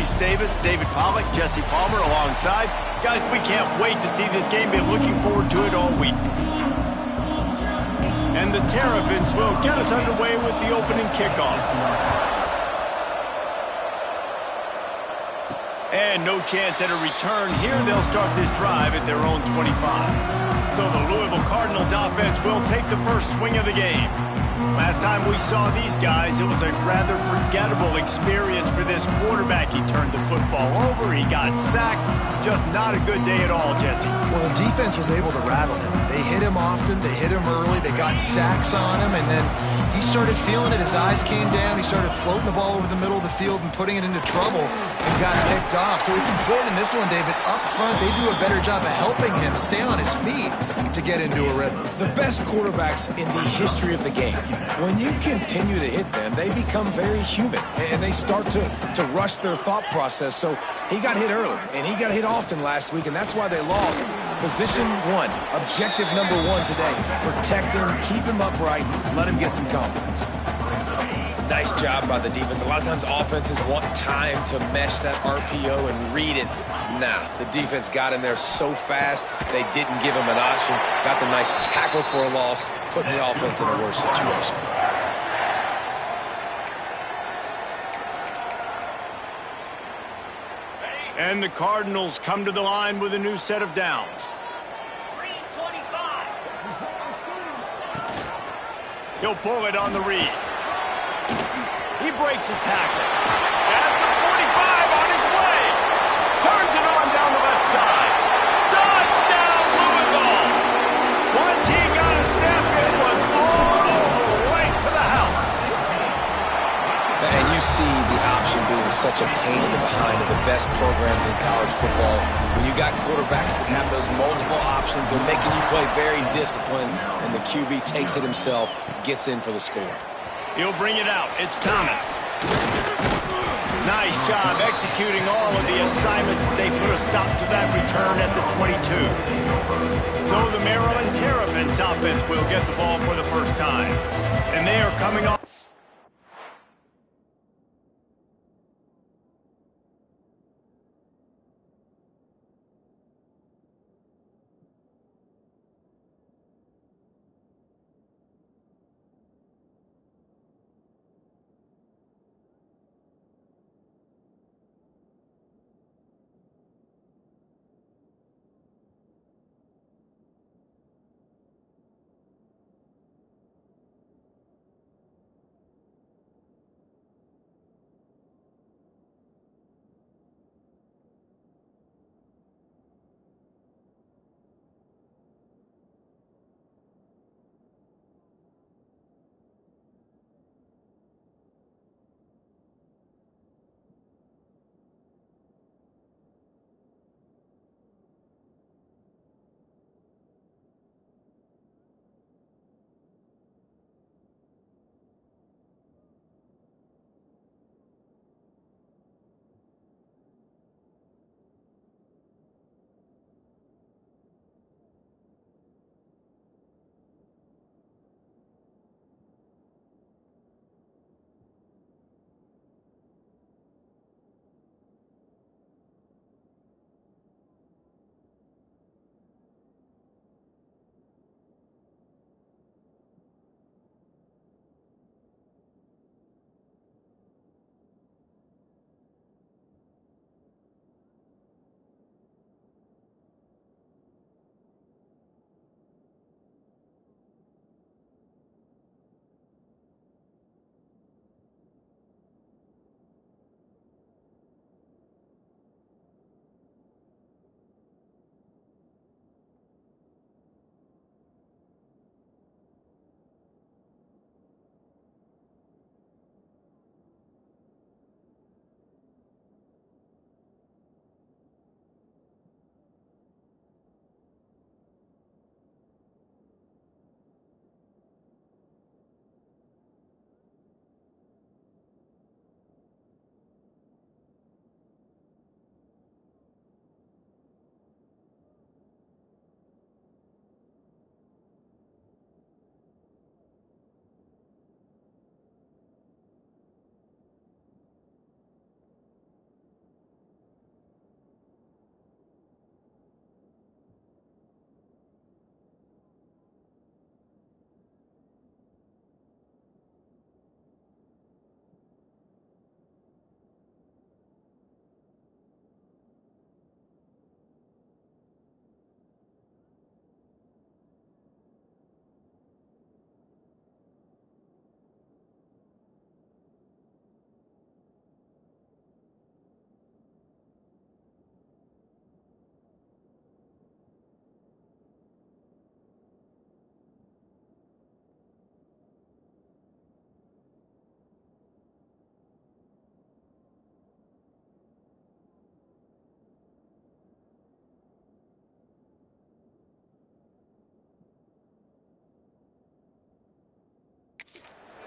Reese Davis, David Pollack, Jesse Palmer alongside. Guys, we can't wait to see this game. Been looking forward to it all week. And the Terrapins will get us underway with the opening kickoff. And no chance at a return here. They'll start this drive at their own 25. So the Louisville Cardinals offense will take the first swing of the game. Last time we saw these guys, it was a rather forgettable experience for this quarterback. He turned the football over, he got sacked. Just not a good day at all, Jesse. Well, the defense was able to rattle him. They hit him often, they hit him early, they got sacks on him, and then he started feeling it. His eyes came down, he started floating the ball over the middle of the field and putting it into trouble and got picked off. So it's important in this one, David, up front, they do a better job of helping him stay on his feet to get into a rhythm. The best quarterbacks in the history of the game, when you continue to hit them, they become very human, and they start to rush their thought process. So he got hit early, and he got hit often last week, and that's why they lost. Position one, objective number one today, protect him, keep him upright, let him get some confidence. Nice job by the defense. A lot of times offenses want time to mesh that RPO and read it. Nah, the defense got in there so fast, they didn't give him an option. Got the nice tackle for a loss, putting the offense in a worse situation. And the Cardinals come to the line with a new set of downs. He'll pull it on the read. He breaks a tackle. At the 45 on his way. Turns it on down the left side. Touchdown, Louisville. Once he got a step, it was all over, right to the house. And you see the option being such a pain in the behind of the best programs in college football. When you got quarterbacks that have those multiple options, they're making you play very disciplined, and the QB takes it himself, gets in for the score. He'll bring it out. It's Thomas. Nice job executing all of the assignments as they put a stop to that return at the 22. So the Maryland Terrapins offense will get the ball for the first time. And they are coming off.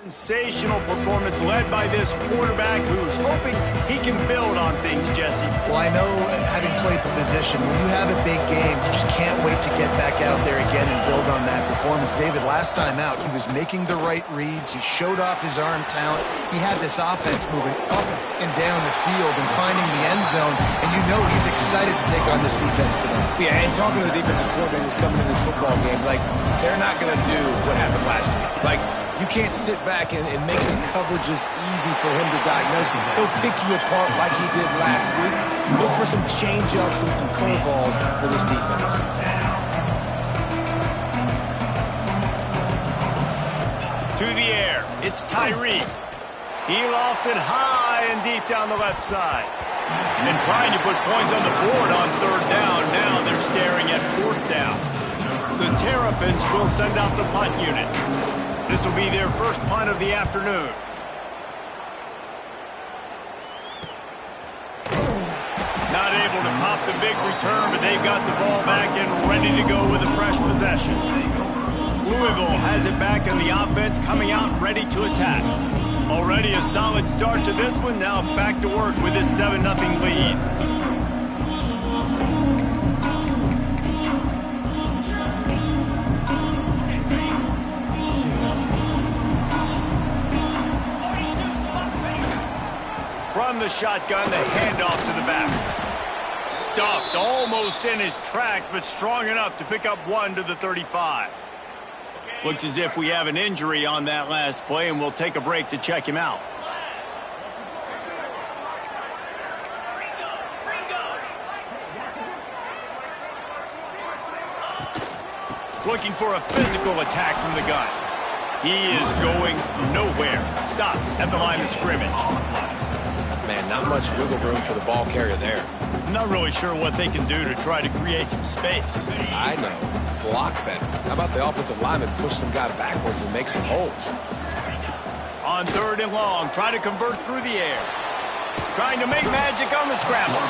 Sensational performance led by this quarterback who's hoping he can build on things, Jesse. Well, I know, having played the position, when you have a big game, you just can't wait to get back out there again and build on that performance. David, last time out, he was making the right reads. He showed off his arm talent. He had this offense moving up and down the field and finding the end zone, and you know he's excited to take on this defense today. Yeah, and talking to the defensive coordinator who's coming in this football game, like, they're not going to do what happened last week. Like, you can't sit back and make the coverages easy for him to diagnose. He'll pick you apart like he did last week. Look for some change-ups and some curveballs for this defense. To the air, it's Tyreek. He lofts it high and deep down the left side. And trying to put points on the board on third down. Now they're staring at fourth down. The Terrapins will send out the punt unit. This will be their first punt of the afternoon. Not able to pop the big return, but they've got the ball back and ready to go with a fresh possession. Louisville has it back in the offense, coming out ready to attack. Already a solid start to this one. Now back to work with this 7-0 lead. From the shotgun, the handoff to the back. Stuffed almost in his tracks, but strong enough to pick up one to the 35. Looks as if we have an injury on that last play, and we'll take a break to check him out. Looking for a physical attack from the gun. He is going nowhere. Stop at the line of scrimmage. Man, not much wiggle room for the ball carrier there. I'm not really sure what they can do to try to create some space. I know. Block better. How about the offensive lineman push some guy backwards and make some holes? On third and long, try to convert through the air. Trying to make magic on the scramble.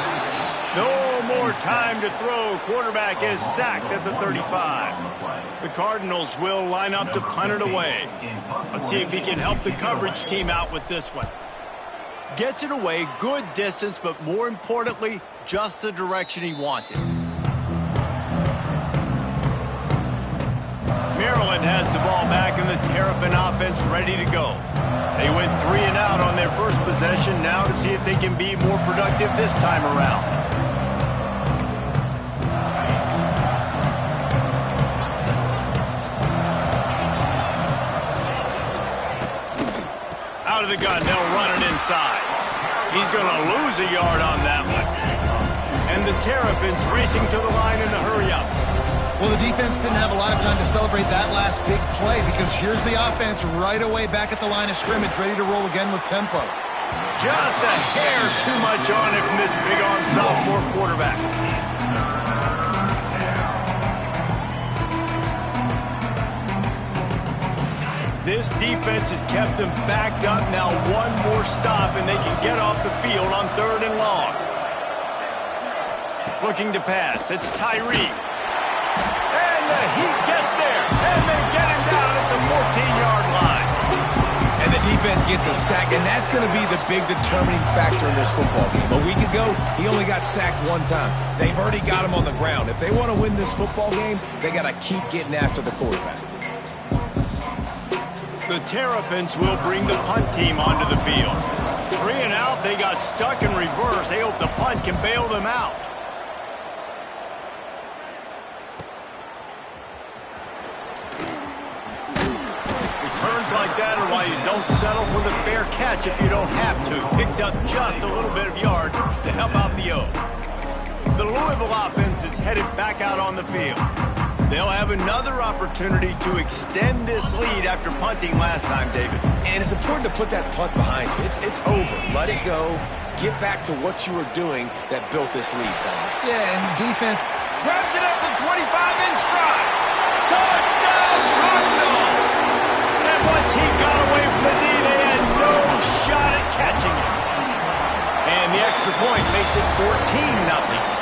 No more time to throw. Quarterback is sacked at the 35. The Cardinals will line up to punt it away. Let's see if he can help the coverage team out with this one. Gets it away, good distance, but more importantly, just the direction he wanted. Maryland has the ball back and the Terrapin offense ready to go. They went 3 and out on their first possession, now to see if they can be more productive this time around. Out of the gun, they'll run it inside. He's going to lose a yard on that one. And the Terrapins racing to the line in a hurry-up. Well, the defense didn't have a lot of time to celebrate that last big play because here's the offense right away back at the line of scrimmage, ready to roll again with tempo. Just a hair too much on it from this big-arm sophomore quarterback. This defense has kept them backed up. Now one more stop, and they can get off the field on third and long. Looking to pass. It's Tyreek. And the Heat gets there, and they get him down at the 14-yard line. And the defense gets a sack, and that's going to be the big determining factor in this football game. A week ago, he only got sacked one time. They've already got him on the ground. If they want to win this football game, they got to keep getting after the quarterback. The Terrapins will bring the punt team onto the field. 3 and out, they got stuck in reverse. They hope the punt can bail them out. Returns like that are why you don't settle for the fair catch if you don't have to. Picks up just a little bit of yards to help out the O. The Louisville offense is headed back out on the field. They'll have another opportunity to extend this lead after punting last time, David. And it's important to put that punt behind you. It's over. Let it go. Get back to what you were doing that built this lead, Tom. Yeah, and defense grabs it at the 25 in stride. Touchdown, Cardinals! And once he got away from the D, they had no shot at catching it. And the extra point makes it 14-0.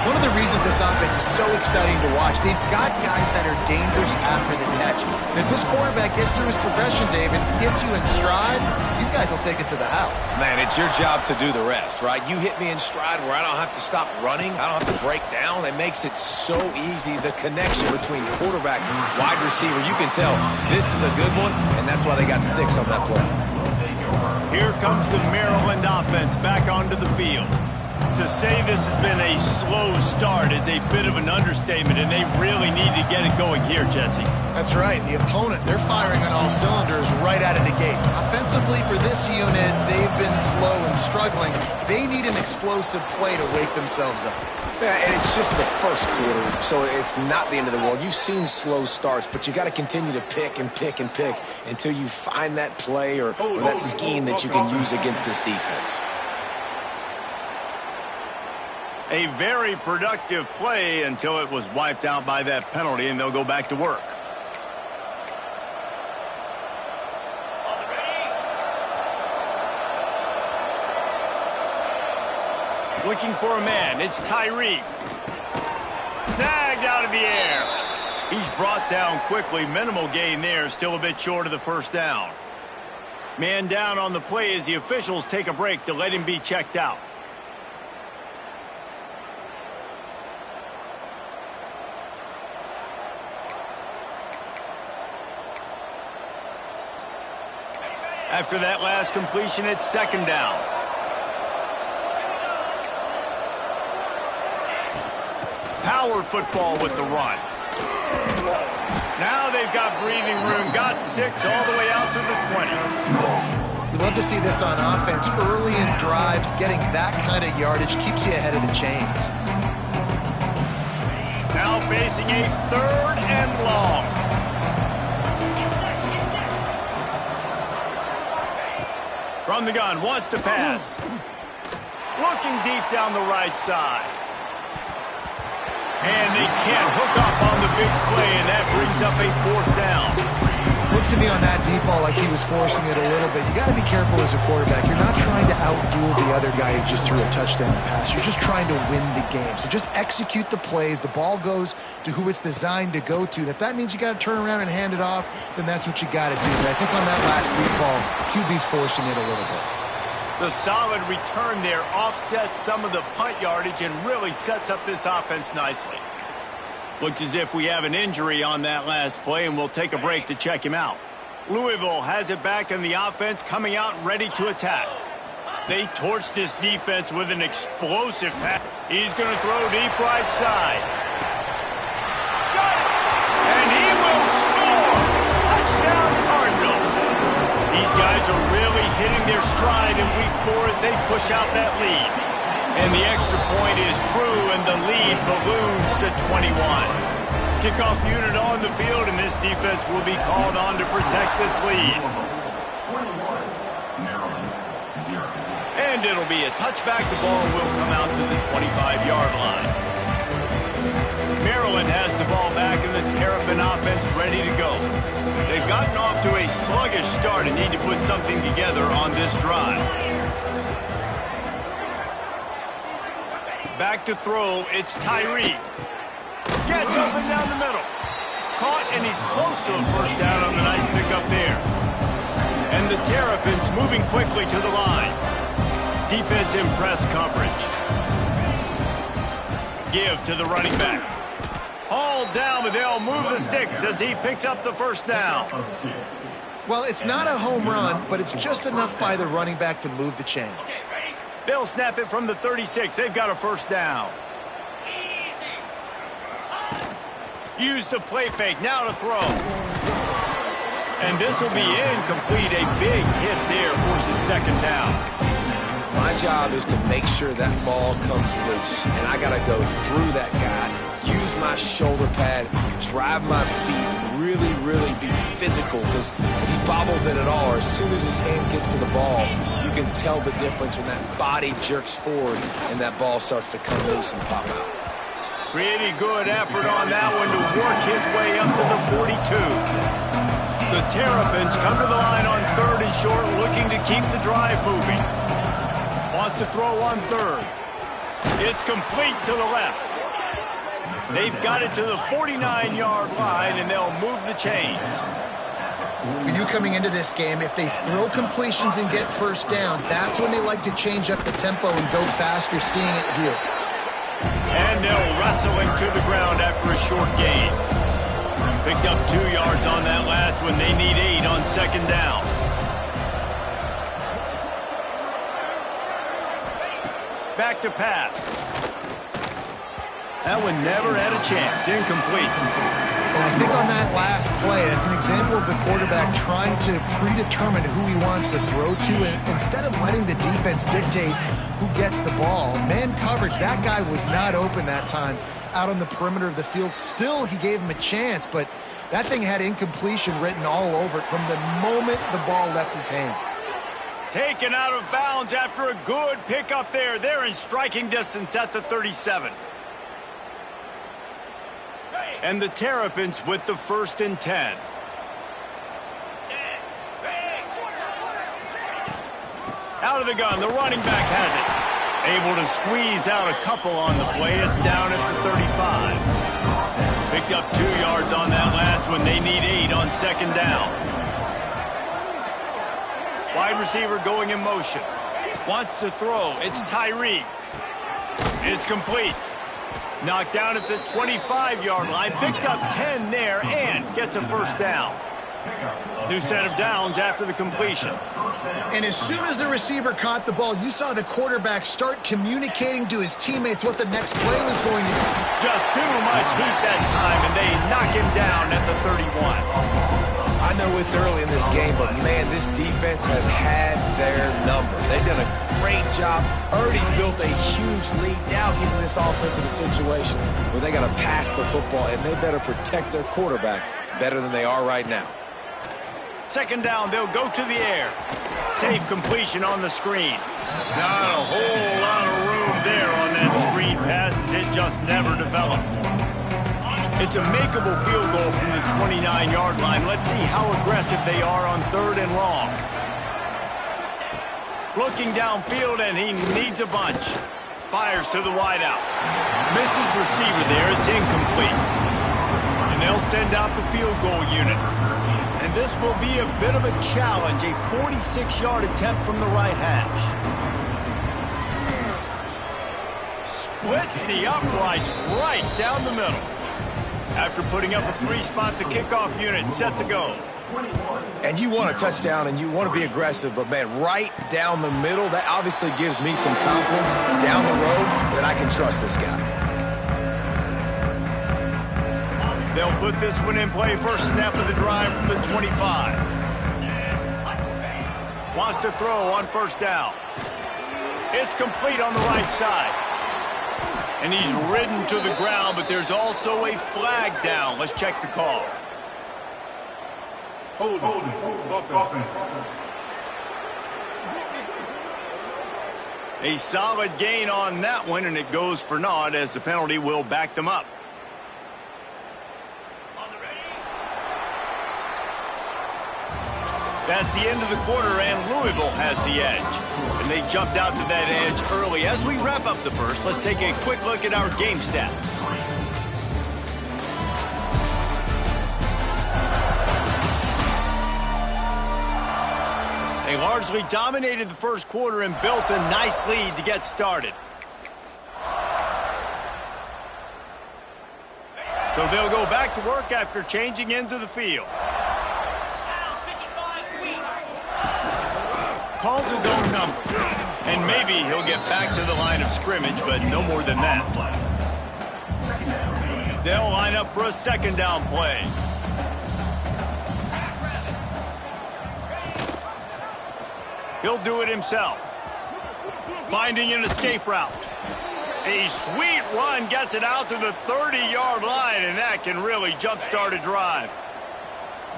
One of the reasons this offense is so exciting to watch, they've got guys that are dangerous after the catch. And if this quarterback gets through his progression, David, hits you in stride, these guys will take it to the house. Man, it's your job to do the rest, right? You hit me in stride where I don't have to stop running. I don't have to break down. It makes it so easy. The connection between quarterback and wide receiver, you can tell this is a good one, and that's why they got 6 on that play. Here comes the Maryland offense back onto the field. To say this has been a slow start is a bit of an understatement, and they really need to get it going here, Jesse. That's right. The opponent, they're firing on all cylinders right out of the gate. Offensively, for this unit, they've been slow and struggling. They need an explosive play to wake themselves up. Yeah, and it's just the first quarter, so it's not the end of the world. You've seen slow starts, but you got to continue to pick and pick and pick until you find that play or that scheme that you can use against this defense. A very productive play until it was wiped out by that penalty, and they'll go back to work. Looking for a man. It's Tyree. Snagged out of the air. He's brought down quickly. Minimal gain there. Still a bit short of the first down. Man down on the play as the officials take a break to let him be checked out. After that last completion, it's second down. Power football with the run. Now they've got breathing room. Got 6 all the way out to the 20. You love to see this on offense. Early in drives, getting that kind of yardage keeps you ahead of the chains. Now facing a 3rd and long. From the gun, wants to pass. Looking deep down the right side. And they can't hook up on the big play, and that brings up a 4th down. Looks to me on that deep ball like he was forcing it a little bit. You got to be careful as a quarterback. You're not trying to outduel the other guy who just threw a touchdown pass. You're just trying to win the game. So just execute the plays. The ball goes to who it's designed to go to. And if that means you got to turn around and hand it off, then that's what you got to do. But I think on that last deep ball, QB forcing it a little bit. The solid return there offsets some of the punt yardage and really sets up this offense nicely. Looks as if we have an injury on that last play, and we'll take a break to check him out. Louisville has it back in the offense, coming out ready to attack. They torch this defense with an explosive pass. He's going to throw deep right side. Got it! And he will score! Touchdown Cardinals! These guys are really hitting their stride in week 4 as they push out that lead. And the extra point is true, and the lead balloons to 21. Kickoff unit on the field, and this defense will be called on to protect this lead. And it'll be a touchback. The ball will come out to the 25-yard line. Maryland has the ball back, and the Terrapin offense ready to go. They've gotten off to a sluggish start and need to put something together on this drive. Back to throw, it's Tyree. Gets open down the middle. Caught, and he's close to a first down on the nice pickup there. And the Terrapins moving quickly to the line. Defense in press coverage. Give to the running back. Hauled down, but they'll move the sticks as he picks up the first down. Well, it's not a home run, but it's just enough by the running back to move the chains. They'll snap it from the 36. They've got a first down. Use the play fake. Now to throw. And this will be incomplete. A big hit there forces second down. My job is to make sure that ball comes loose. And I got to go through that guy, use my shoulder pad, drive my feet, really be physical. Because if he bobbles it at all, or as soon as his hand gets to the ball, you can tell the difference when that body jerks forward and that ball starts to come loose and pop out. Pretty good effort on that one to work his way up to the 42. The Terrapins come to the line on 3rd and short, looking to keep the drive moving. Wants to throw on 3rd. It's complete to the left. They've got it to the 49-yard line, and they'll move the chains. For you coming into this game, if they throw completions and get first downs, that's when they like to change up the tempo and go fast. You're seeing it here. And they'll wrestle him to the ground after a short gain. Picked up 2 yards on that last one. They need 8 on second down. Back to pass. That one never had a chance. Incomplete. And I think on that last play, it's an example of the quarterback trying to predetermine who he wants to throw to, and instead of letting the defense dictate who gets the ball. Man coverage, that guy was not open that time out on the perimeter of the field. Still, he gave him a chance, but that thing had incompletion written all over it from the moment the ball left his hand. Taken out of bounds after a good pickup there. They're in striking distance at the 37. And the Terrapins with the 1st and 10. Out of the gun, the running back has it. Able to squeeze out a couple on the play. It's down at the 35. Picked up 2 yards on that last one. They need 8 on second down. Wide receiver going in motion. Wants to throw. It's Tyree. It's complete. Knocked down at the 25-yard line. Picked up 10 there and gets a first down. New set of downs after the completion. And as soon as the receiver caught the ball, you saw the quarterback start communicating to his teammates what the next play was going to be. Just too much heat that time, and they knock him down at the 31. I know it's early in this game, but, man, this defense has had their number. They've done a great job, already built a huge lead, now getting this offense in a situation where they got to pass the football, and they better protect their quarterback better than they are right now. Second down, they'll go to the air. Safe completion on the screen. Not a whole lot of room there on that screen pass, as it just never developed. It's a makeable field goal from the 29-yard line. Let's see how aggressive they are on 3rd and long. Looking downfield, and he needs a bunch. Fires to the wideout. Misses receiver there. It's incomplete. And they'll send out the field goal unit. And this will be a bit of a challenge. A 46-yard attempt from the right hash. Splits the uprights right down the middle. After putting up a 3-spot, the kickoff unit set to go. And you want a touchdown and you want to be aggressive, but, man, right down the middle, that obviously gives me some confidence down the road that I can trust this guy. They'll put this one in play. First snap of the drive from the 25. Wants to throw on first down. It's complete on the right side. And he's ridden to the ground, but there's also a flag down. Let's check the call. Hold offense. A solid gain on that one, and it goes for naught as the penalty will back them up. That's the end of the quarter, and Louisville has the edge. And they jumped out to that edge early. As we wrap up the first, let's take a quick look at our game stats. They largely dominated the first quarter and built a nice lead to get started. So they'll go back to work after changing into the field. Calls his own number. And maybe he'll get back to the line of scrimmage, but no more than that. They'll line up for a second down play. He'll do it himself. Finding an escape route. A sweet run gets it out to the 30-yard line, and that can really jumpstart a drive.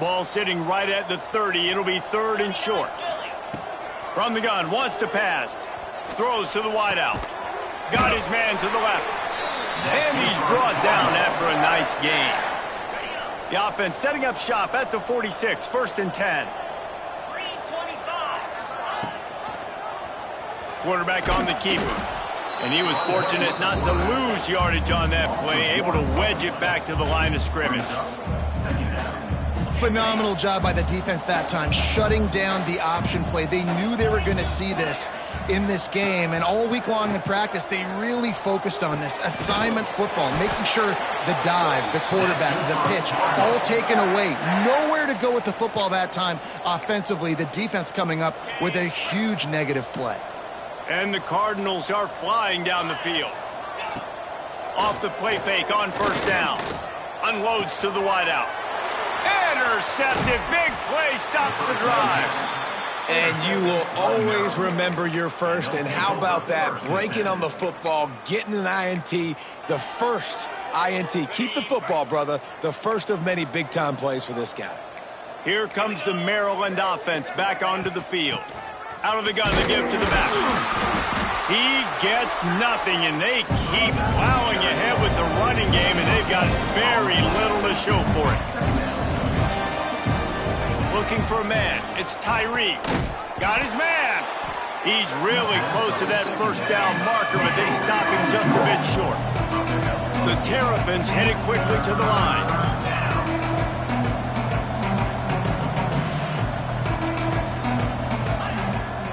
Ball sitting right at the 30. It'll be 3rd and short. From the gun, wants to pass. Throws to the wideout. Got his man to the left. And he's brought down after a nice gain. The offense setting up shop at the 46, 1st and 10. Quarterback on the keeper. And he was fortunate not to lose yardage on that play, able to wedge it back to the line of scrimmage. Phenomenal job by the defense that time, shutting down the option play. They knew they were going to see this in this game, and all week long in practice, they really focused on this assignment football, making sure the dive, the quarterback, the pitch, all taken away. Nowhere to go with the football that time offensively. The defense coming up with a huge negative play. And the Cardinals are flying down the field. Off the play fake on first down. Unloads to the wideout. Intercepted. Big play stops the drive. And you will always remember your first. And how about that? Breaking on the football, getting an INT, the first INT. Keep the football, brother. The first of many big-time plays for this guy. Here comes the Maryland offense back onto the field. Out of the gun, they give to the back. He gets nothing, and they keep plowing ahead with the running game, and they've got very little to show for it. Looking for a man. It's Tyree. Got his man. He's really close to that first down marker, but they stop him just a bit short. The Terrapins headed quickly to the line.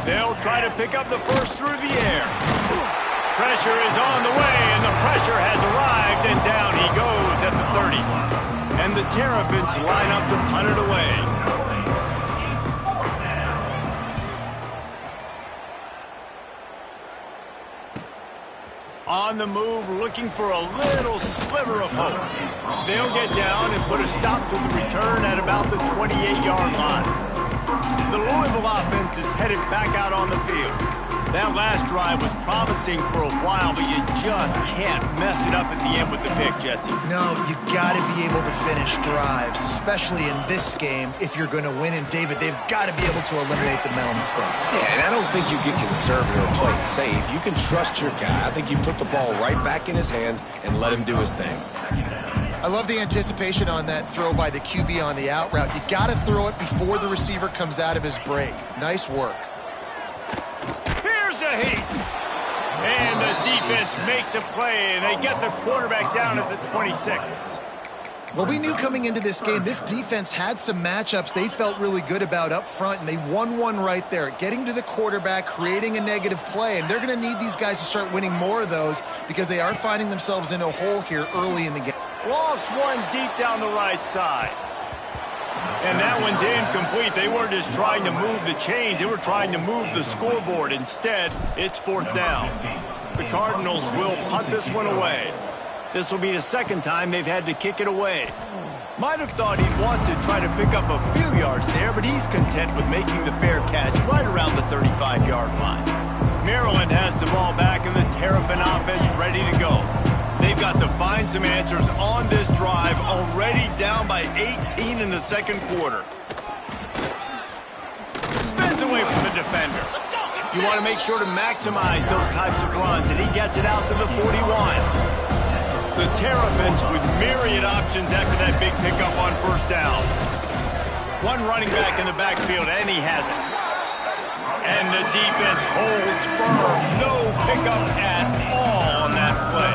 They'll try to pick up the first through the air. Pressure is on the way, and the pressure has arrived, and down he goes at the 30. And the Terrapins line up to punt it away. On the move, looking for a little sliver of hope. They'll get down and put a stop to the return at about the 28-yard line. The Louisville offense is headed back out on the field. That last drive was promising for a while, but you just can't mess it up at the end with the pick, Jesse. No, you got to be able to finish drives, especially in this game if you're going to win. And, David, they've got to be able to eliminate the mental mistakes. Yeah, and I don't think you get conservative or play it safe. You can trust your guy. I think you put the ball right back in his hands and let him do his thing. I love the anticipation on that throw by the QB on the out route. You got to throw it before the receiver comes out of his break. Nice work. Here's a heat. And the defense makes a play, and they get the quarterback down at the 26. Well, we knew coming into this game, this defense had some matchups they felt really good about up front, and they won one right there, getting to the quarterback, creating a negative play, and they're going to need these guys to start winning more of those because they are finding themselves in a hole here early in the game. Lost one deep down the right side. And that one's incomplete. They weren't just trying to move the chains. They were trying to move the scoreboard. Instead, it's fourth down. The Cardinals will punt this one away. This will be the second time they've had to kick it away. Might have thought he'd want to try to pick up a few yards there, but he's content with making the fair catch right around the 35-yard line. Maryland has the ball back, and the Terrapin offense ready to go. They've got to find some answers on this drive, already down by 18 in the second quarter. Spins away from the defender. You want to make sure to maximize those types of runs, and he gets it out to the 41. The Terrapins with myriad options after that big pickup on first down. One running back in the backfield, and he has it. And the defense holds firm. No pickup at all on that play.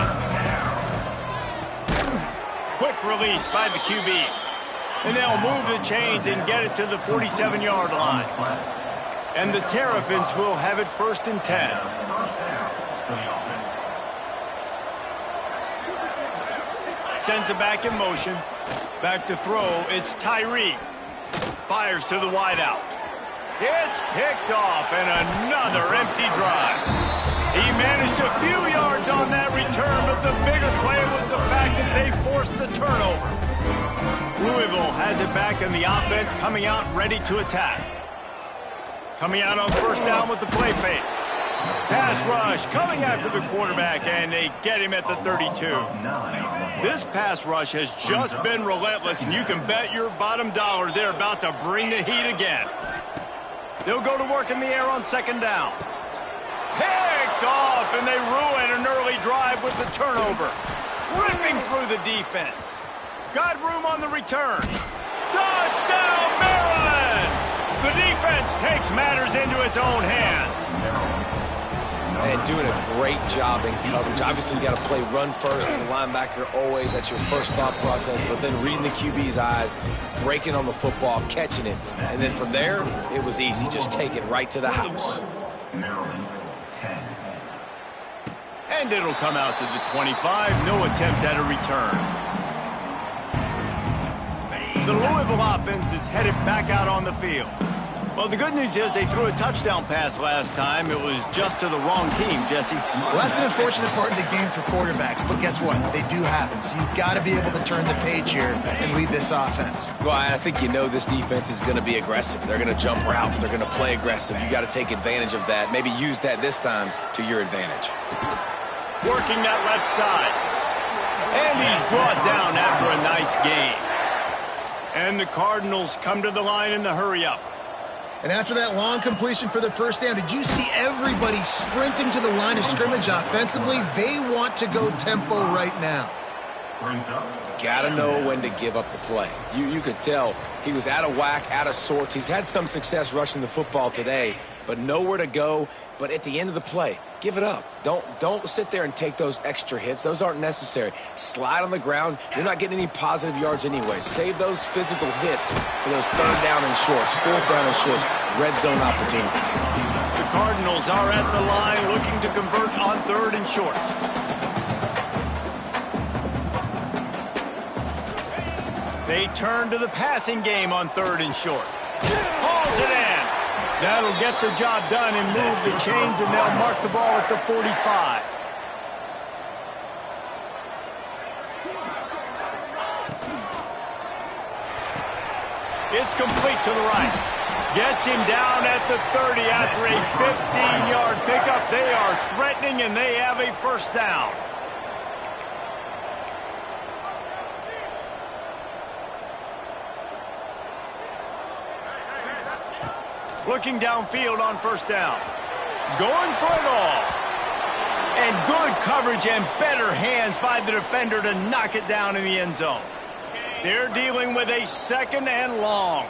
Quick release by the QB. And they'll move the chains and get it to the 47-yard line. And the Terrapins will have it first and 10. Sends it back in motion. Back to throw. It's Tyree. Fires to the wideout. It's picked off, and another empty drive. He managed a few yards on that return, but the bigger play was the fact that they forced the turnover. Louisville has it back, and the offense coming out ready to attack. Coming out on first down with the play fake. Pass rush coming after the quarterback, and they get him at the 32. This pass rush has just been relentless, and you can bet your bottom dollar they're about to bring the heat again. They'll go to work in the air on second down. Picked off, and they ruin an early drive with the turnover. Ripping through the defense. Got room on the return. Touchdown, Maryland! The defense takes matters into its own hands. And doing a great job in coverage. Obviously, you got to play run first as a linebacker always. That's your first thought process. But then reading the QB's eyes, breaking on the football, catching it. And then from there, it was easy. Just take it right to the house. And it'll come out to the 25. No attempt at a return. The Louisville offense is headed back out on the field. Well, the good news is they threw a touchdown pass last time. It was just to the wrong team, Jesse. Well, that's an unfortunate part of the game for quarterbacks, but guess what? They do happen, so you've got to be able to turn the page here and lead this offense. Well, I think you know this defense is going to be aggressive. They're going to jump routes. They're going to play aggressive. You got to take advantage of that. Maybe use that this time to your advantage. Working that left side. And he's brought down after a nice gain. And the Cardinals come to the line in the hurry-up. And after that long completion for the first down, did you see everybody sprinting to the line of scrimmage offensively? They want to go tempo right now. You got to know when to give up the play. You could tell he was out of whack, out of sorts. He's had some success rushing the football today, but nowhere to go. But at the end of the play, give it up. Don't sit there and take those extra hits. Those aren't necessary. Slide on the ground. You're not getting any positive yards anyway. Save those physical hits for those third down and shorts, fourth down and shorts, red zone opportunities. The Cardinals are at the line looking to convert on third and short. They turn to the passing game on third and short. Hauls it in. That'll get the job done and move the chains, and they'll mark the ball at the 45. It's complete to the right. Gets him down at the 30 after a 15-yard pickup. They are threatening, and they have a first down. Looking downfield on first down. Going for it all. And good coverage and better hands by the defender to knock it down in the end zone. They're dealing with a second and long.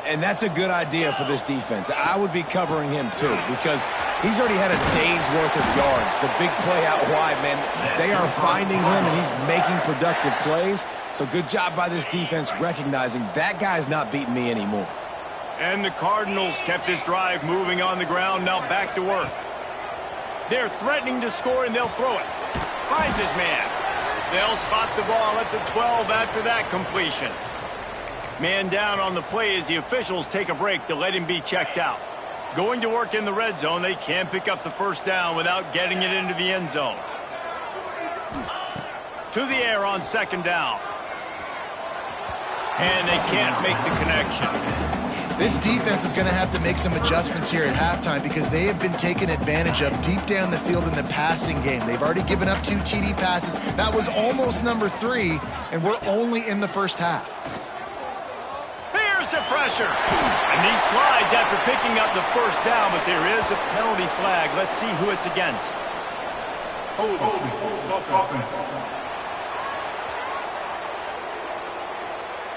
And that's a good idea for this defense. I would be covering him too because he's already had a day's worth of yards. The big play out wide, man, they are finding him and he's making productive plays. So good job by this defense recognizing that guy's not beating me anymore. And the Cardinals kept this drive moving on the ground, now back to work. They're threatening to score, and they'll throw it. Finds his man. They'll spot the ball at the 12 after that completion. Man down on the play as the officials take a break to let him be checked out. Going to work in the red zone, they can't pick up the first down without getting it into the end zone. To the air on second down. And they can't make the connection. This defense is going to have to make some adjustments here at halftime because they have been taken advantage of deep down the field in the passing game. They've already given up 2 TD passes. That was almost number 3, and we're only in the first half. Here's the pressure. And he slides after picking up the first down, but there is a penalty flag. Let's see who it's against.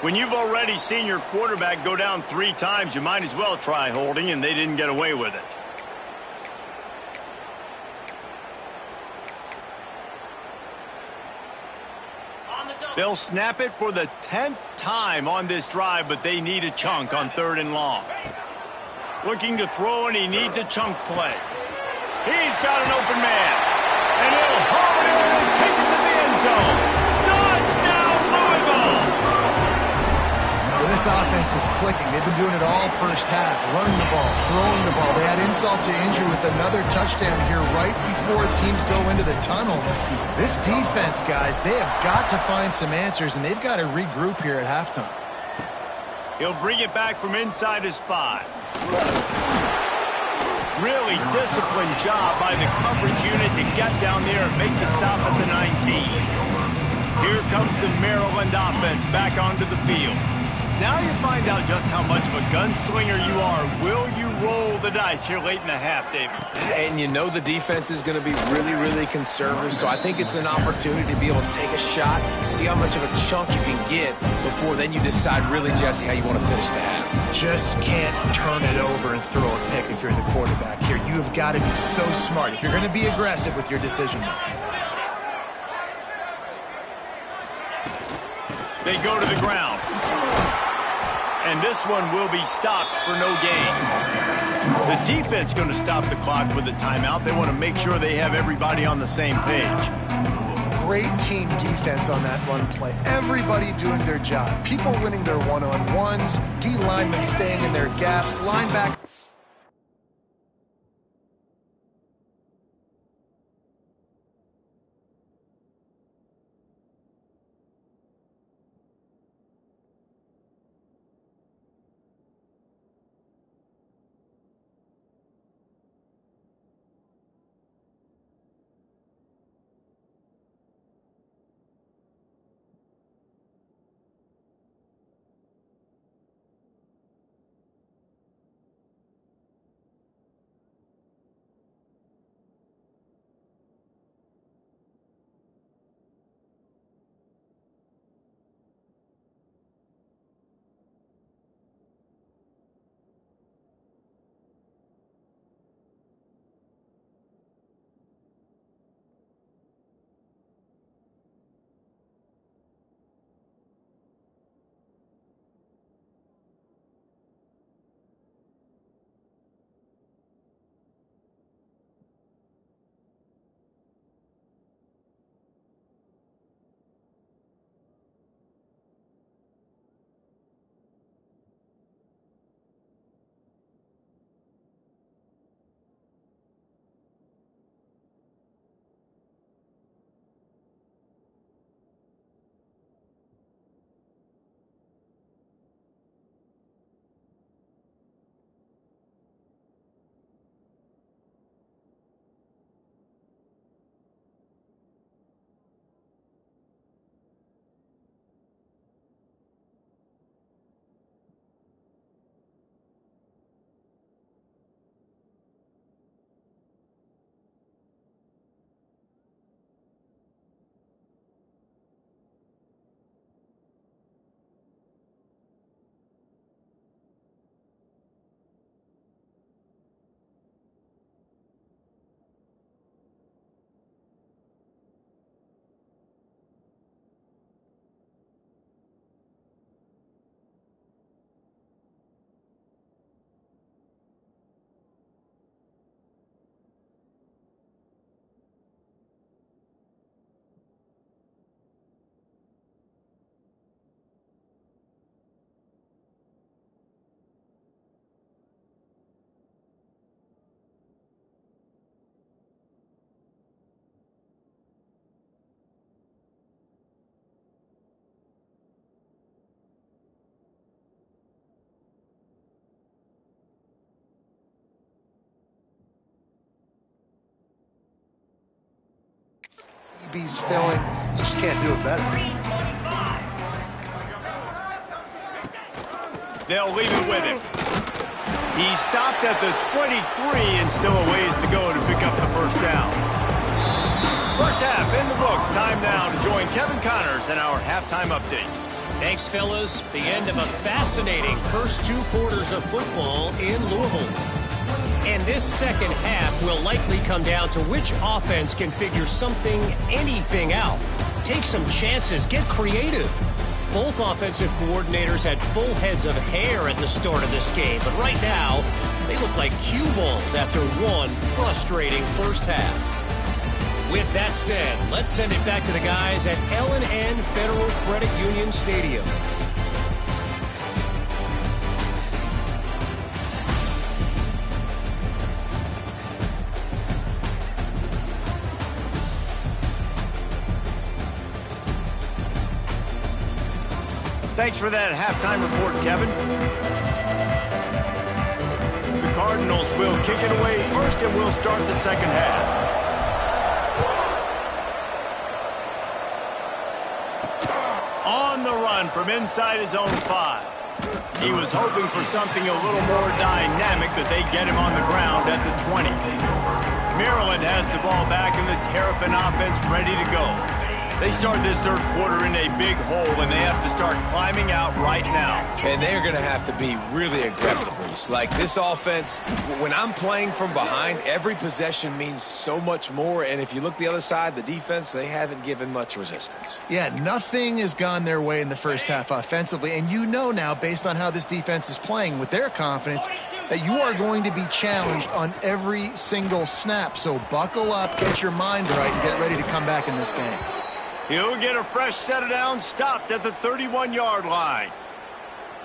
When you've already seen your quarterback go down 3 times, you might as well try holding, and they didn't get away with it. They'll snap it for the 10th time on this drive, but they need a chunk on third and long. Looking to throw, and he needs a chunk play. He's got an open man, and he'll haul it in and take it to the end zone. Touchdown, Louisville! Well, this offense is clicking. They've been doing it all first half, running the ball, throwing the ball. They had insult to injury with another touchdown here right before teams go into the tunnel. This defense, guys, they have got to find some answers, and they've got to regroup here at halftime. He'll bring it back from inside his 5. Really disciplined job by the coverage unit to get down there and make the stop at the 19. Here comes the Maryland offense back onto the field. Now you find out just how much of a gunslinger you are. Will you roll the dice here late in the half, David? And you know the defense is going to be really, really conservative, so I think it's an opportunity to be able to take a shot, see how much of a chunk you can get before then you decide really, Jesse, how you want to finish the half. Just can't turn it over and throw a pick if you're the quarterback here. You have got to be so smart if you're going to be aggressive with your decision making. They go to the ground. And this one will be stopped for no gain. The defense going to stop the clock with a timeout. They want to make sure they have everybody on the same page. Great team defense on that run play. Everybody doing their job. People winning their one-on-ones. D linemen staying in their gaps. Linebacker. DB's filling. You just can't do it better. They'll leave it with him. He stopped at the 23 and still a ways to go to pick up the first down. First half in the books. Time now to join Kevin Connors in our halftime update. Thanks, fellas. The end of a fascinating first two quarters of football in Louisville. And this second half will likely come down to which offense can figure something, anything out. Take some chances, get creative. Both offensive coordinators had full heads of hair at the start of this game, but right now, they look like cue balls after one frustrating first half. With that said, let's send it back to the guys at L&N Federal Credit Union Stadium. Thanks for that halftime report, Kevin. The Cardinals will kick it away first, and we'll start the second half. On the run from inside his own 5. He was hoping for something a little more dynamic, that they get him on the ground at the 20. Maryland has the ball back and the Terrapin offense ready to go. They start this third quarter in a big hole, and they have to start climbing out right now. And they're going to have to be really aggressive, Reese. Like this offense, when I'm playing from behind, every possession means so much more. And if you look the other side, the defense, they haven't given much resistance. Yeah, nothing has gone their way in the first half offensively. And you know now, based on how this defense is playing with their confidence, that you are going to be challenged on every single snap. So buckle up, get your mind right, and get ready to come back in this game. He'll get a fresh set of downs, stopped at the 31-yard line.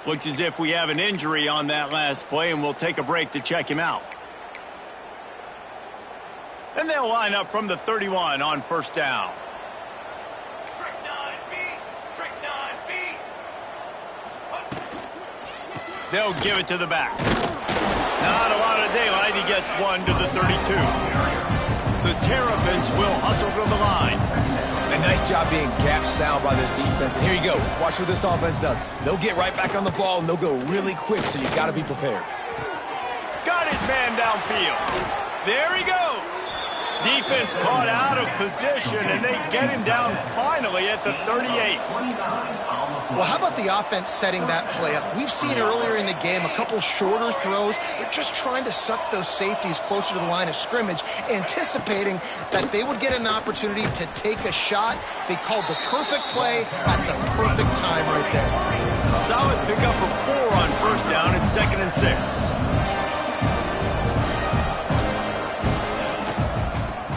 Looks as if we have an injury on that last play, and we'll take a break to check him out. And they'll line up from the 31 on first down. They'll give it to the back. Not a lot of daylight. He gets one to the 32. The Terrapins will hustle to the line. A nice job being gap sound by this defense. And here you go. Watch what this offense does. They'll get right back on the ball, and they'll go really quick, so you've got to be prepared. Got his man downfield. There he goes. Defense caught out of position, and they get him down finally at the 38. Well, how about the offense setting that play up? We've seen earlier in the game a couple shorter throws. They're just trying to suck those safeties closer to the line of scrimmage, anticipating that they would get an opportunity to take a shot. They called the perfect play at the perfect time right there. Solid pickup of 4 on first down at 2nd and 6.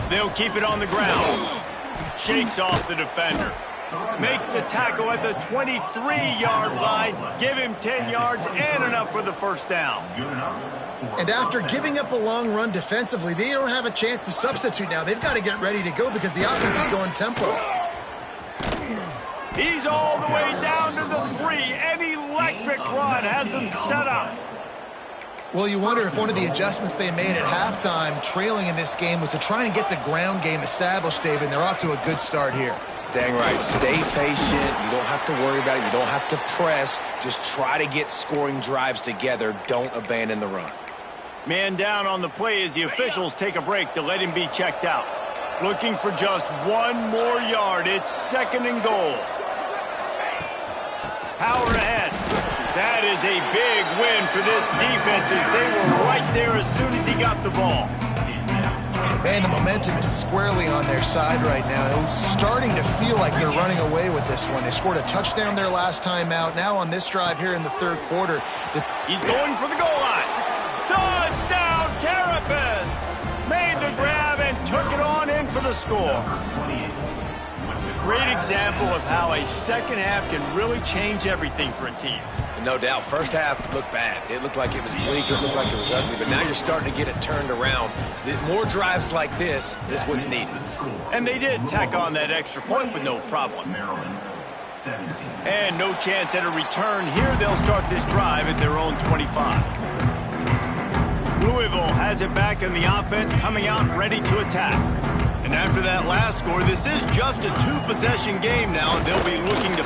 They'll keep it on the ground. Shakes off the defender. Makes the tackle at the 23-yard line. Give him 10 yards and enough for the first down. And after giving up a long run defensively, they don't have a chance to substitute now. They've got to get ready to go because the offense is going tempo. He's all the way down to the 3. An electric run has him set up. Well, you wonder if one of the adjustments they made at halftime, trailing in this game, was to try and get the ground game established, David, and they're off to a good start here. Dang right. Stay patient. You don't have to worry about it. You don't have to press. Just try to get scoring drives together. Don't abandon the run. Man down on the play as the officials take a break to let him be checked out. Looking for just 1 more yard. It's 2nd and goal. Power ahead. That is a big win for this defense as they were right there as soon as he got the ball. Man, the momentum is squarely on their side right now. It was starting to feel like they're running away with this one. They scored a touchdown their last time out. Now on this drive here in the third quarter. He's going for the goal line. Touchdown, Terrapins! Made the grab and took it on in for the score. Great example of how a second half can really change everything for a team. No doubt. First half looked bad. It looked like it was bleak. It looked like it was ugly. But now you're starting to get it turned around. More drives like this is what's needed. And they did tack on that extra point with no problem. And no chance at a return here. They'll start this drive at their own 25. Louisville has it back in the offense, coming out ready to attack. And after that last score, this is just a 2-possession game now, and they'll be looking to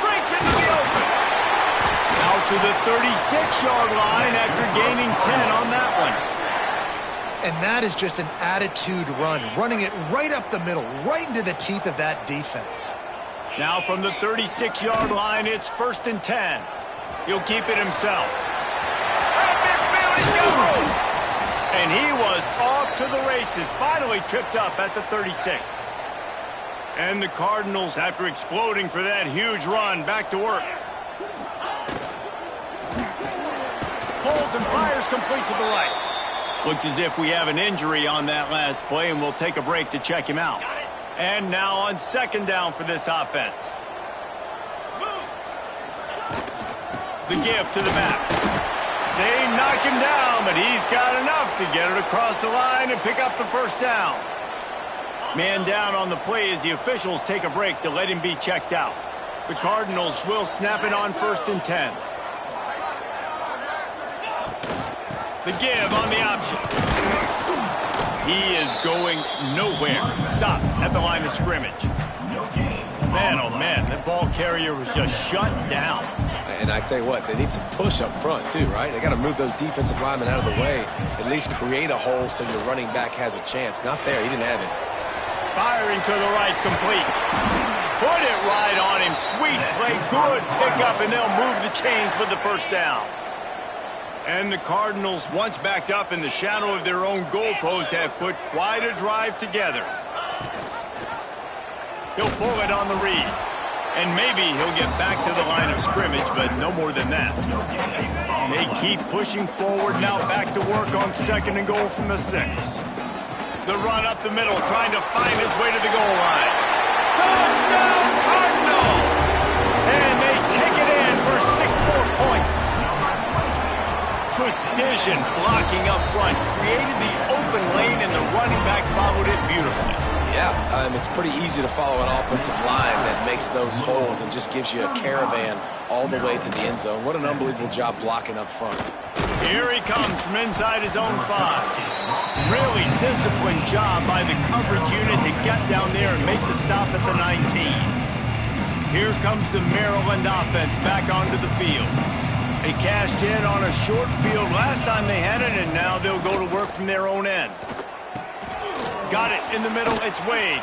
breaks into the open. Out to the 36-yard line after gaining 10 on that one. And that is just an attitude run, running it right up the middle, right into the teeth of that defense. Now from the 36-yard line, it's 1st and 10. He'll keep it himself. Right midfield, he's got room. And he was off to the races, finally tripped up at the 36. And the Cardinals, after exploding for that huge run, back to work. Holds and fires complete to the right. Looks as if we have an injury on that last play, and we'll take a break to check him out. And now on 2nd down for this offense. The give to the back. They knock him down, but he's got enough to get it across the line and pick up the first down. Man down on the play as the officials take a break to let him be checked out. The Cardinals will snap it on 1st and 10. The give on the option. He is going nowhere. Stop at the line of scrimmage. Man, oh man, that ball carrier was just shut down. And I tell you what, they need some push up front too, right? They got to move those defensive linemen out of the way, at least create a hole so your running back has a chance. Not there. He didn't have it. Firing to the right, complete. Put it right on him. Sweet play, good pickup, and they'll move the chains with the first down. And the Cardinals, once backed up in the shadow of their own goalpost, have put quite a drive together. He'll pull it on the read. And maybe he'll get back to the line of scrimmage, but no more than that. They keep pushing forward, now back to work on 2nd and goal from the 6. The run up the middle, trying to find its way to the goal line. Touchdown, Cardinals! And they take it in for 6 more points. Precision blocking up front, created the open lane, and the running back followed it beautifully. Yeah, it's pretty easy to follow an offensive line that makes those holes and just gives you a caravan all the way to the end zone. What an unbelievable job blocking up front. Here he comes from inside his own 5. Really disciplined job by the coverage unit to get down there and make the stop at the 19. Here comes the Maryland offense back onto the field. They cashed in on a short field last time they had it, and now they'll go to work from their own end. Got it in the middle, it's Wade.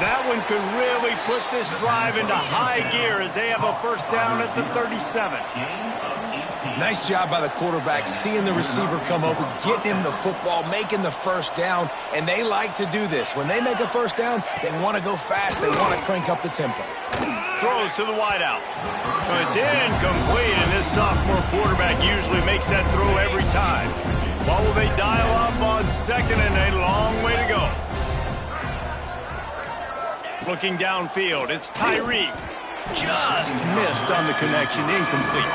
That one could really put this drive into high gear as they have a first down at the 37. Nice job by the quarterback, seeing the receiver come open, getting him the football, making the first down, and they like to do this. When they make a first down, they want to go fast, they want to crank up the tempo. Throws to the wideout. It's incomplete, and this sophomore quarterback usually makes that throw every time. What will they dial up on 2nd and a long way to go? Looking downfield, it's Tyree. Just missed on the connection, incomplete.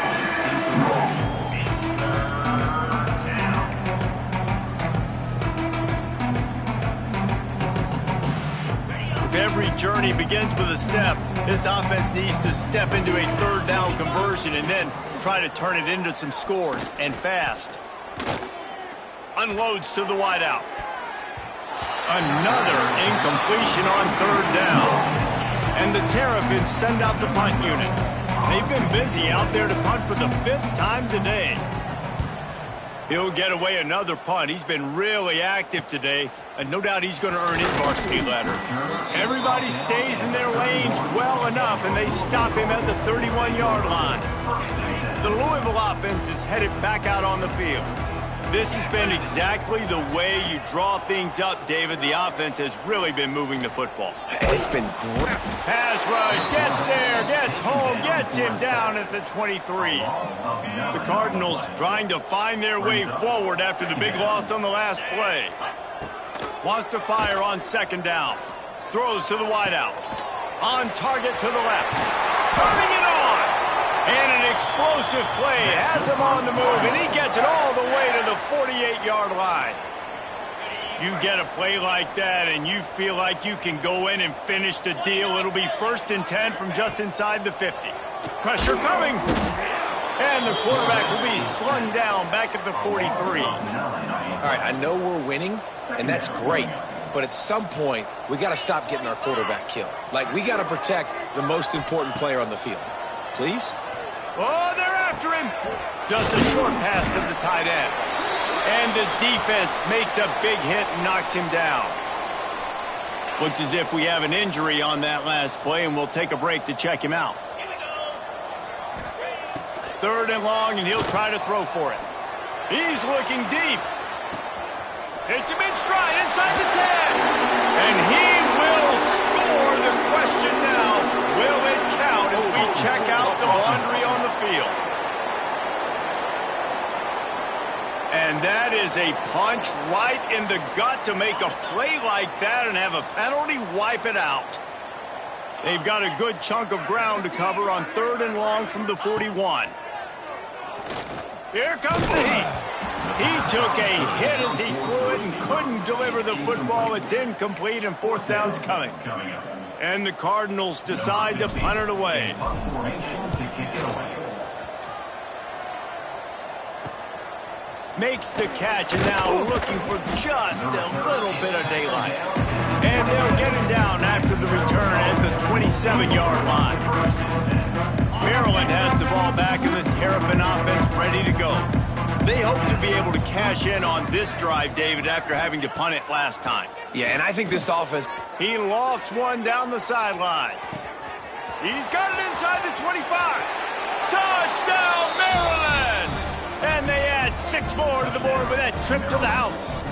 If every journey begins with a step, this offense needs to step into a 3rd down conversion and then try to turn it into some scores, and fast. Unloads to the wideout. Another incompletion on 3rd down. And the Terrapins send out the punt unit. They've been busy out there to punt for the 5th time today. He'll get away another punt. He's been really active today, and no doubt he's going to earn his varsity letter. Everybody stays in their lanes well enough, and they stop him at the 31-yard line. The Louisville offense is headed back out on the field. This has been exactly the way you draw things up, David. The offense has really been moving the football. It's been great. Pass rush, gets there, gets home, gets him down at the 23. The Cardinals trying to find their way forward after the big loss on the last play. Wants to fire on 2nd down. Throws to the wideout. On target to the left. Turning it on. And an explosive play has him on the move, and he gets it all the way to the 48-yard line. You get a play like that, and you feel like you can go in and finish the deal. It'll be 1st and 10 from just inside the 50. Pressure coming. And the quarterback will be slung down back at the 43. All right, I know we're winning, and that's great. But at some point, we got to stop getting our quarterback killed. Like, we got to protect the most important player on the field. Please? Oh, they're after him. Just a short pass to the tight end. And the defense makes a big hit and knocks him down. Looks as if we have an injury on that last play, and we'll take a break to check him out. 3rd and long, and he'll try to throw for it. He's looking deep. Hits him in stride inside the 10. And he will score. The question now, will it count as we check out the laundry on the field? And that is a punch right in the gut to make a play like that and have a penalty wipe it out. They've got a good chunk of ground to cover on 3rd and long from the 41. Here comes the heat. He took a hit as he threw it and couldn't deliver the football. It's incomplete, and 4th down's coming. And the Cardinals decide to punt it away. Makes the catch, and now looking for just a little bit of daylight. And they'll get him down after the return at the 27-yard line. Maryland has the ball back and the Terrapin offense ready to go. They hope to be able to cash in on this drive, David, after having to punt it last time. Yeah, and I think this offense... He lofts one down the sideline. He's got it inside the 25. Touchdown, Maryland! And they add 6 more to the board with that trip to the house.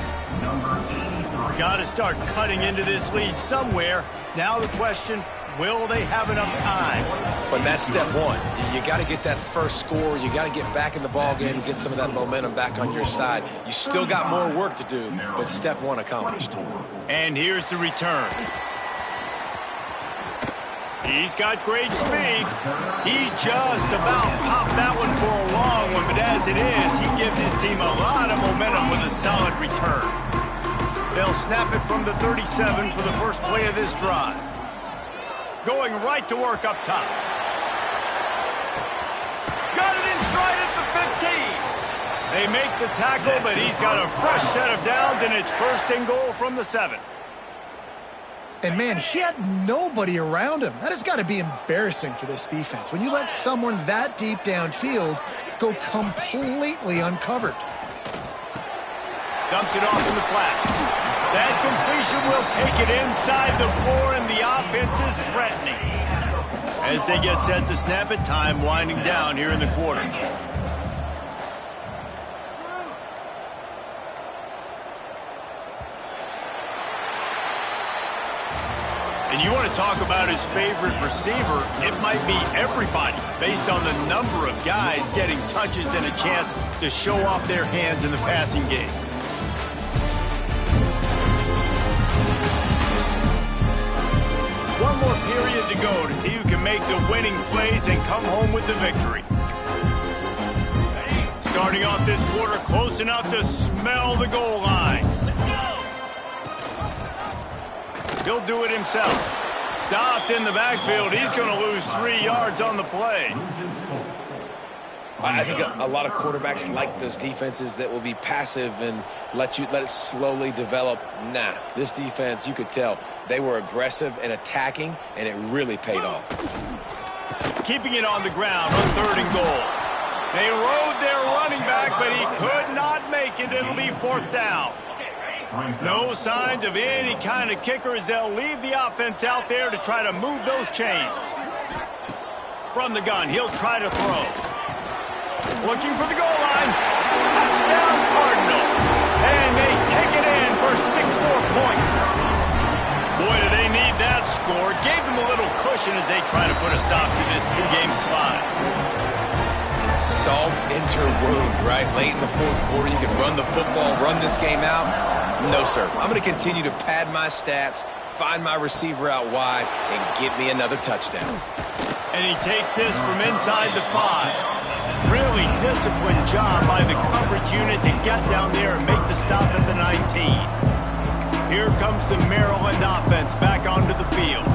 Got to start cutting into this lead somewhere. Now the question, will they have enough time? But that's step one. You got to get that first score. You got to get back in the ball game and get some of that momentum back on your side. You still got more work to do, but step one accomplished. And here's the return. He's got great speed. He just about popped that one for a long one, but as it is, he gives his team a lot of momentum with a solid return. They'll snap it from the 37 for the first play of this drive. Going right to work up top. Got it in stride at the 15. They make the tackle, but he's got a fresh set of downs, and it's 1st and goal from the 7. And, man, he had nobody around him. That has got to be embarrassing for this defense. When you let someone that deep downfield go completely uncovered. Dumps it off in the flats. That completion will take it inside the 4, and the offense is threatening. As they get set to snap it, time winding down here in the quarter. And you want to talk about his favorite receiver, it might be everybody, based on the number of guys getting touches and a chance to show off their hands in the passing game. One more period to go to see who can make the winning plays and come home with the victory. Starting off this quarter close enough to smell the goal line. He'll do it himself. Stopped in the backfield. He's going to lose 3 yards on the play. I think a lot of quarterbacks like those defenses that will be passive and let it slowly develop. Nah, this defense, you could tell, they were aggressive and attacking, and it really paid off. Keeping it on the ground on 3rd and goal. They rode their running back, but he could not make it. It'll be 4th down. No signs of any kind of kicker as they'll leave the offense out there to try to move those chains. From the gun, he'll try to throw. Looking for the goal line. Touchdown, Cardinal. And they take it in for 6 more points. Boy, do they need that score. Gave them a little cushion as they try to put a stop to this 2-game slide. Salt into wound, right? Late in the 4th quarter, you can run the football, run this game out. No, sir. I'm going to continue to pad my stats, find my receiver out wide, and give me another touchdown. And he takes this from inside the 5. Really disciplined job by the coverage unit to get down there and make the stop at the 19. Here comes the Maryland offense back onto the field.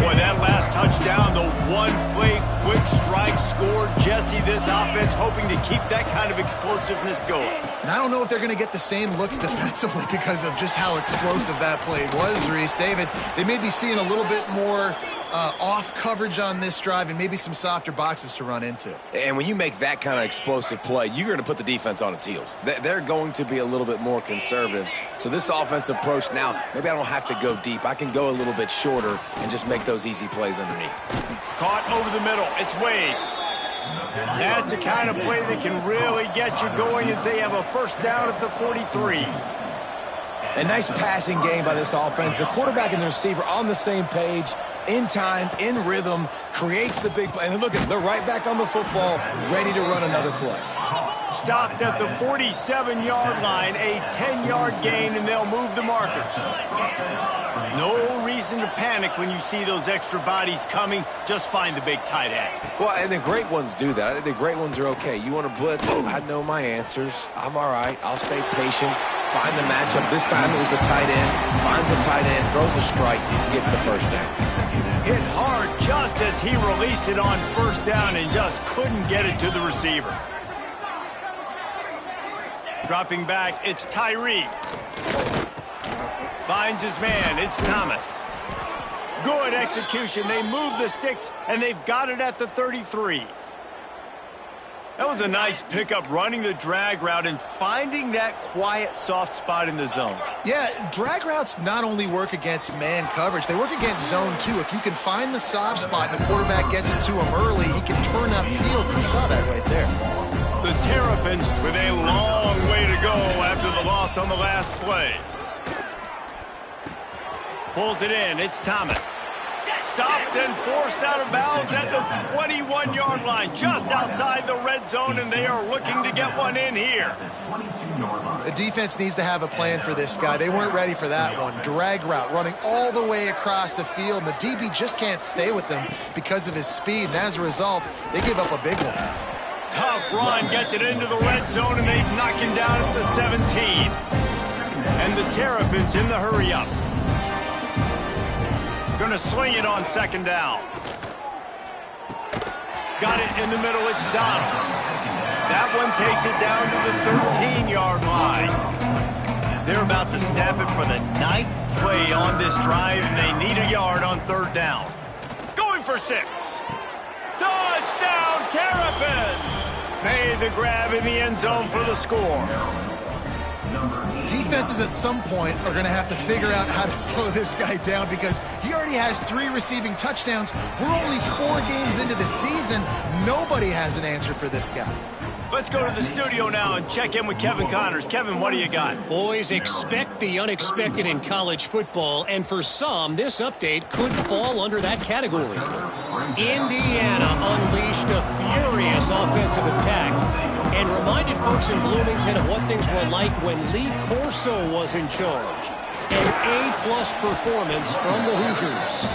Boy, that last touchdown, the one-play quick strike score. Jesse, this offense hoping to keep that kind of explosiveness going. And I don't know if they're going to get the same looks defensively because of just how explosive that play was, Reese. David, they may be seeing a little bit more off coverage on this drive and maybe some softer boxes to run into. And when you make that kind of explosive play, you're going to put the defense on its heels. They're going to be a little bit more conservative. So this offensive approach now, maybe I don't have to go deep. I can go a little bit shorter and just make those easy plays underneath. Caught over the middle. It's Wade. That's the kind of play that can really get you going as they have a 1st down at the 43. A nice passing game by this offense. The quarterback and the receiver on the same page, in time, in rhythm, creates the big play. And look, they're right back on the football, ready to run another play. Stopped at the 47-yard line, a 10-yard gain, and they'll move the markers. No reason to panic when you see those extra bodies coming. Just find the big tight end. Well, and the great ones do that. I think the great ones are okay. You want to blitz? I know my answers. I'm all right. I'll stay patient. Find the matchup. This time it was the tight end. Finds the tight end, throws a strike, gets the 1st down. Hit hard just as he released it on 1st down and just couldn't get it to the receiver. Dropping back, it's Tyree. Finds his man, it's Thomas. Good execution. They move the sticks, and they've got it at the 33. That was a nice pickup, running the drag route and finding that quiet, soft spot in the zone. Yeah, drag routes not only work against man coverage, they work against zone too. If you can find the soft spot and the quarterback gets it to him early, he can turn upfield. You saw that right there. The Terrapins with a long way to go after the loss on the last play. Pulls it in. It's Thomas. Stopped and forced out of bounds at the 21-yard line, just outside the red zone, and they are looking to get one in here. The defense needs to have a plan for this guy. They weren't ready for that one. Drag route, running all the way across the field, and the DB just can't stay with him because of his speed, and as a result, they give up a big one. Tough run, gets it into the red zone, and they knock him down at the 17. And the Terrapins in the hurry-up. Going to sling it on second down. Got it in the middle. It's Donald. That one takes it down to the 13-yard line. They're about to snap it for the 9th play on this drive, and they need a yard on third down. Going for 6. Touchdown, Terrapins! Made the grab in the end zone for the score. Defenses at some point are going to have to figure out how to slow this guy down because he already has 3 receiving touchdowns. We're only 4 games into the season. Nobody has an answer for this guy. Let's go to the studio now and check in with Kevin Connors. Kevin, what do you got? Boys, expect the unexpected in college football, and for some, this update could fall under that category. Indiana unleashed a furious offensive attack and reminded folks in Bloomington of what things were like when Lee Corso was in charge. An A-plus performance from the Hoosiers.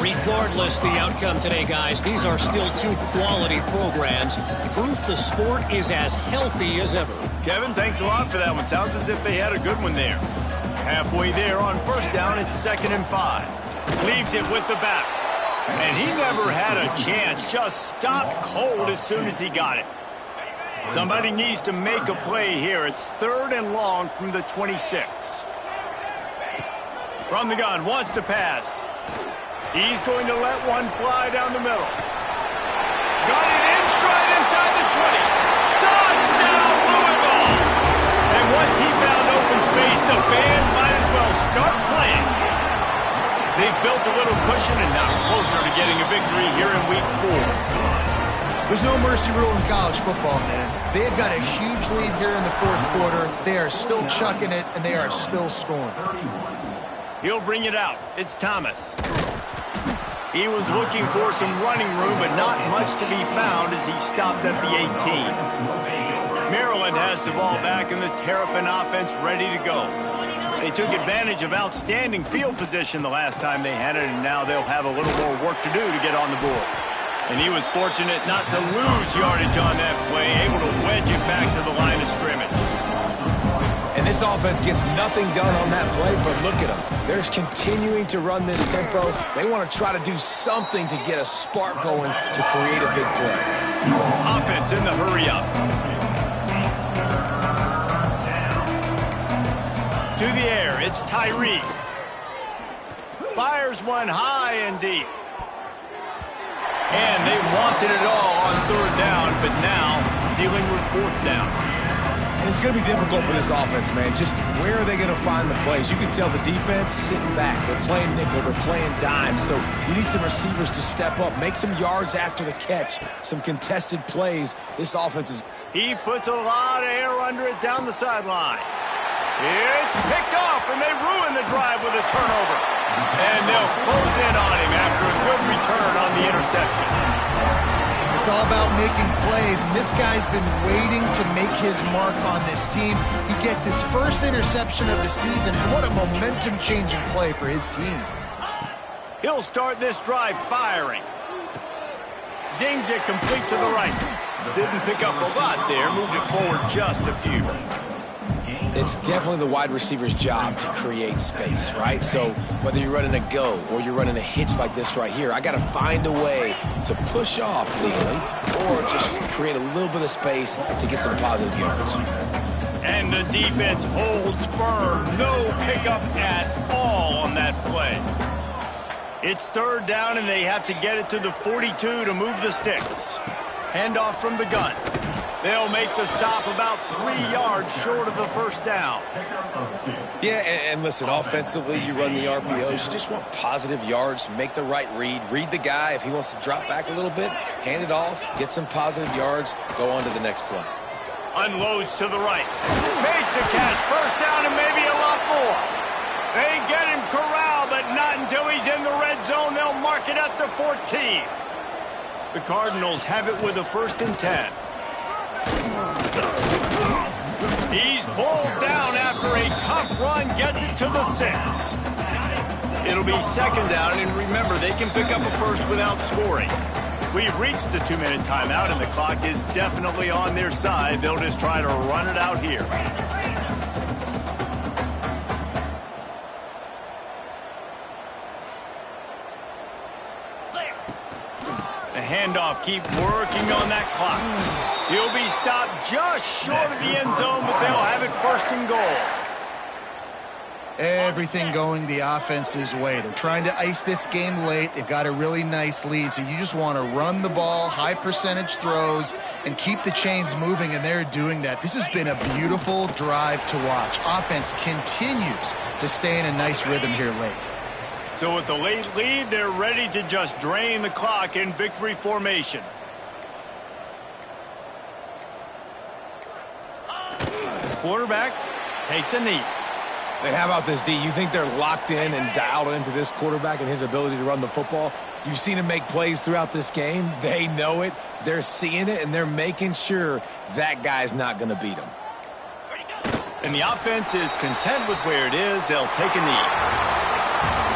Regardless the outcome today, guys, these are still 2 quality programs. Proof the sport is as healthy as ever. Kevin, thanks a lot for that one. Sounds as if they had a good one there. Halfway there on first down, it's 2nd and 5. Leaves it with the back. And he never had a chance. Just stopped cold as soon as he got it. Somebody needs to make a play here. It's 3rd and long from the 26. From the gun, wants to pass. He's going to let one fly down the middle. Got it in stride inside the 20. Touchdown, Louisville! And once he found open space, the band might as well start playing. They've built a little cushion and now closer to getting a victory here in week 4. There's no mercy rule in college football, man. They've got a huge lead here in the 4th quarter. They are still chucking it, and they are still scoring. He'll bring it out. It's Thomas. He was looking for some running room, but not much to be found as he stopped at the 18. Maryland has the ball back and the Terrapin offense ready to go. They took advantage of outstanding field position the last time they had it, and now they'll have a little more work to do to get on the board. And he was fortunate not to lose yardage on that play, able to wedge it back to the line of scrimmage. And this offense gets nothing done on that play, but look at them. They're continuing to run this tempo. They want to try to do something to get a spark going to create a big play. Offense in the hurry-up. To the air, it's Tyree. Fires one high and deep. And they wanted it all on 3rd down, but now dealing with 4th down. And it's going to be difficult for this offense, man. Just where are they going to find the plays? You can tell the defense sitting back. They're playing nickel. They're playing dime. So you need some receivers to step up, make some yards after the catch, some contested plays. This offense is... He puts a lot of air under it down the sideline. It's picked off, and they ruin the drive with a turnover. And they'll close in on him after a good return on the interception. It's all about making plays, and this guy's been waiting to make his mark on this team. He gets his first interception of the season, and what a momentum-changing play for his team. He'll start this drive firing. Zings it complete to the right. Didn't pick up a lot there, moved it forward just a few. It's definitely the wide receiver's job to create space, right? So whether you're running a go or you're running a hitch like this right here, I got to find a way to push off legally or just create a little bit of space to get some positive yards. And the defense holds firm. No pickup at all on that play. It's third down, and they have to get it to the 42 to move the sticks. Handoff from the gun. They'll make the stop about 3 yards short of the first down. Yeah, and listen, offensively, you run the RPOs. You just want positive yards, make the right read the guy. If he wants to drop back a little bit, hand it off, get some positive yards, go on to the next play. Unloads to the right. Makes a catch. First down and maybe a lot more. They get him corralled, but not until he's in the red zone. They'll mark it at the 14. The Cardinals have it with a 1st and 10. He's pulled down after a tough run, gets it to the 6. It'll be 2nd down, and remember, they can pick up a first without scoring. We've reached the 2-minute timeout, and the clock is definitely on their side. They'll just try to run it out here. The handoff, keep working on that clock. He'll be stopped just short of the end zone, but they'll have it 1st and goal. Everything going the offense's way. They're trying to ice this game late. They've got a really nice lead, so you just want to run the ball, high percentage throws, and keep the chains moving, and they're doing that. This has been a beautiful drive to watch. Offense continues to stay in a nice rhythm here late. So with the late lead, they're ready to just drain the clock in victory formation. Quarterback takes a knee. Hey, how about this, D? You think they're locked in and dialed into this quarterback and his ability to run the football? You've seen him make plays throughout this game. They know it. They're seeing it, and they're making sure that guy's not going to beat him. And the offense is content with where it is. They'll take a knee.